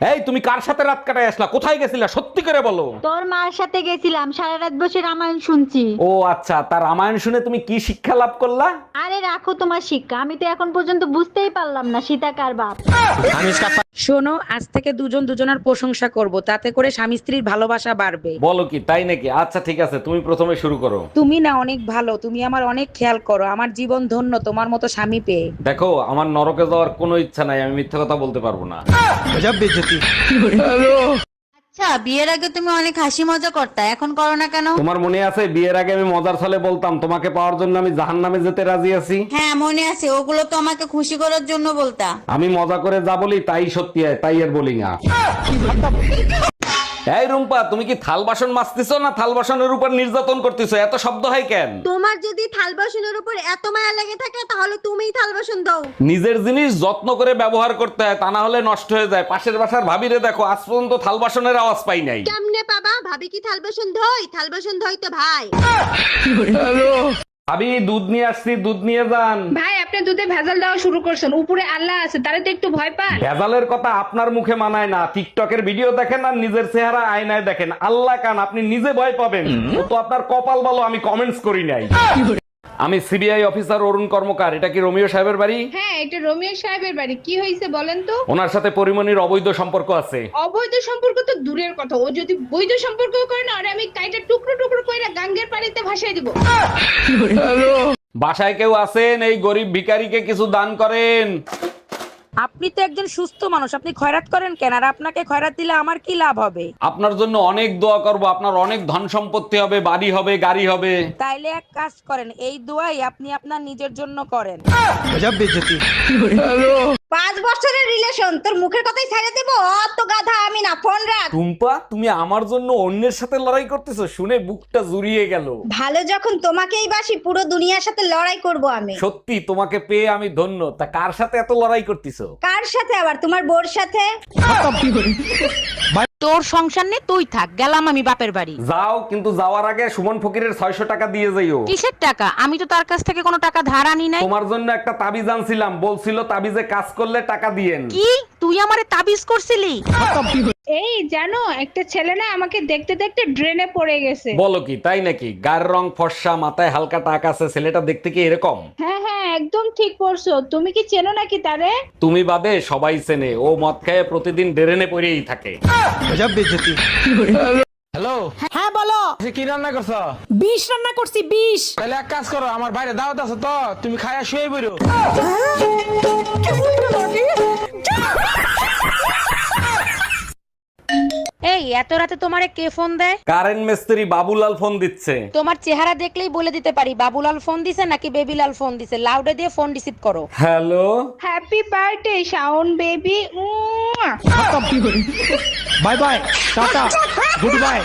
এই তুমি কার সাথে রাত কাটায় আসলা, কোথায় গেছিলা সত্যি করে বলো। তোর মার সাথে গেছিলাম, সারা রাত বসে রামায়ণ শুনছি। ও আচ্ছা, তার রামায়ণ শুনে তুমি কি শিক্ষা লাভ করলা? আরে রাখো তোমার শিক্ষা, আমি তো এখন পর্যন্ত বুঝতেই পারলাম না সীতা কার বাপ। শোনো, আজ থেকে দুজন দুজনের প্রশংসা করব, তাতে করে স্বামী স্ত্রীর ভালোবাসা বাড়বে। বলো কি, তাই নাকি? আচ্ছা ঠিক আছে, তুমি প্রথমে শুরু করো। তুমি না অনেক ভালো, তুমি আমার অনেক খেয়াল করো, আমার জীবন ধন্য তোমার মতো স্বামী পেয়ে। দেখো, আমার নরকে যাওয়ার কোনো ইচ্ছা নাই, আমি মিথ্যা কথা বলতে পারবো না। আচ্ছা, বিয়ের আগে তুমি অনেক হাসি মজা করতা, এখন করো না কেন? তোমার মনে আছে বিয়ের আগে আমি মজার ছলে বলতাম তোমাকে পাওয়ার জন্য আমি জাহান্নামে যেতে রাজি আছি? হ্যাঁ মনে আছে, ওগুলো তো আমাকে খুশি করার জন্য বলতা। আমি মজা করে যা বলি তাই সত্যি হয়, তাই আর বলি না। এই রুম্পা, তুমি কি থাল বাসন মাজতেছো না থাল বাসনের উপর নির্যাতন করতেছো? এত শব্দ হয় কেন? তোমার যদি থাল বাসনের উপর এত মায়া লেগে থাকে তাহলে তুমিই থাল বাসন দাও। নিজের জিনিস যত্ন করে ব্যবহার করতে হয়, তা না হলে নষ্ট হয়ে যায়। পাশের বাসার ভাবিরে দেখো, আজ পর্যন্ত থাল বাসনের আওয়াজ পাই নাই। কেমনে পাবা? ভাবি কি থাল বাসন ধোয়? থাল বাসন ধোয় তো ভাই। ভাবি, দুধ নিয়ে আসছি, দুধ নিয়ে যান। ভাই, আপনি দুধে ভেজাল দেওয়া শুরু করছেন, উপরে আল্লাহ আছে, তারে তো একটু ভয় পান। ভেজালের কথা আপনার মুখে মানায় না। টিকটকের ভিডিও দেখেন আর নিজের চেহারা আয়নায় দেখেন। আল্লাহ কান, আপনি নিজে ভয় পাবেন। ও তো আপনার কপাল ভালো আমি কমেন্টস করি নাই। আমি সিবিআই অফিসার অরুণ কর্মকার। এটা কি রোমিও সাহেবের বাড়ি? হ্যাঁ, এটা রোমিও সাহেবের বাড়ি। কি হয়েছে বলেন তো? ওনার সাথে পরিমণির অবৈধ সম্পর্ক আছে। অবৈধ সম্পর্ক তো দূরের কথা, ও যদি বৈধ সম্পর্ক করে না, আরে আমি কাইটা টুকরো টুকরো কইরা গাঙ্গের পানিতে ভাসাই দিব। বাসায় কেউ আছেন? এই গরিব ভিখারিকে কিছু দান করেন। আপনি তো একজন সুস্থ মানুষ, আপনি খয়রাত করেন কেন? আর আপনাকে খয়রাত দিলে আমার কি লাভ হবে? আপনার জন্য অনেক দোয়া করব, আপনার অনেক ধন সম্পত্তি হবে, বাড়ি হবে, গাড়ি হবে। তাইলে এক কাজ করেন, এই দোয়াই আপনি আপনার নিজের জন্য করেন। 5 বছরের রিলেশন, তোর মুখের কথাই ছেড়ে দেব? অত গাধা আমি না, ফোন রাখ। টুম্পা, তুমি আমার জন্য অন্যের সাথে লড়াই করতেছো, শুনে বুকটা জুড়িয়ে গেল। ভালো যখন তোমাকেই বাসি, পুরো দুনিয়ার সাথে লড়াই করব আমি। সত্যি তোমাকে পেয়ে আমি ধন্য। তা কার সাথে এত লড়াই করতেছো? কার সাথে আবার? তোমার বোর সাথে। তোর সংসার নে, তুই থাক, গেলাম আমি বাপের বাড়ি। যাও, কিন্তু যাওয়ার আগে সুমন ফকিরের 600 টাকা দিয়ে যাইও। কিসের টাকা? আমি তো তার কাছ থেকে কোনো টাকা ধার আনি নাই। তোমার জন্য একটা তাবিজ আনছিলাম, বলছিল তাবিজে কাজ করলে টাকা দিয়েন। কি তুই আমারে তাবিজ করছিলি? এই জানো, একটা ছেলে না আমাকে দেখতে দেখতে ড্রেনে পড়ে গেছে। বলো কি, তাই নাকি? গায়ের রং ফর্সা, মাথায় হালকা টাক আছে, ছেলেটা দেখতে কি এরকম? হ্যাঁ হ্যাঁ, একদম ঠিক পড়ছো। তুমি কি চেনো নাকি তারে? তুমি বাদে সবাই চেনে। ও মদ খেয়ে প্রতিদিন ড্রেনে পড়েই থাকে। হ্যালো, হ্যাঁ বলো। কি রান্না করছো? 20 রান্না করছি, 20। তাহলে এক কাজ করো, আমার বাইরে দাওয়াত আছে তো, তুমি খায়া শুয়ে বইরো। এই এত রাতে তোমারে কে ফোন দেয়? কারেন্ট মিস্ত্রি বাবুলাল ফোন দিচ্ছে। তোমার চেহারা দেখলেই বলে দিতে পারি বাবুলাল ফোন দিছে নাকি বেবিলাল ফোন দিছে। লাউডে দিয়ে ফোন রিসিভ করো। Hello, happy birthday Shaon baby. Bye bye, tata, good bye,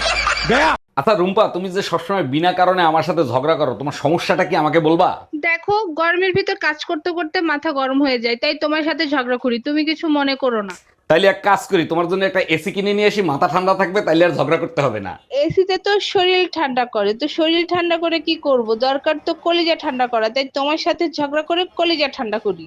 Gaya. আচ্ছা রুম্পা, তুমি যে সবসময় বিনা কারণে আমার সাথে ঝগড়া করো, তোমার সমস্যাটা কি আমাকে বলবা? দেখো, গরমের ভিতর কাজ করতে করতে মাথা গরম হয়ে যায়, তাই তোমার সাথে ঝগড়া করি, তুমি কিছু মনে করো না। তাইলে এক কাজ করি, তোমার জন্য একটা এসি কিনে নিয়ে আসি, মাথা ঠান্ডা থাকবে, তাইলে আর ঝগড়া করতে হবে না। এসিতে তো শরীর ঠান্ডা করে, তো শরীর ঠান্ডা করে কি করব? দরকার তো কলিজা ঠান্ডা করা, তাই তোমার সাথে ঝগড়া করে কলিজা ঠান্ডা করি।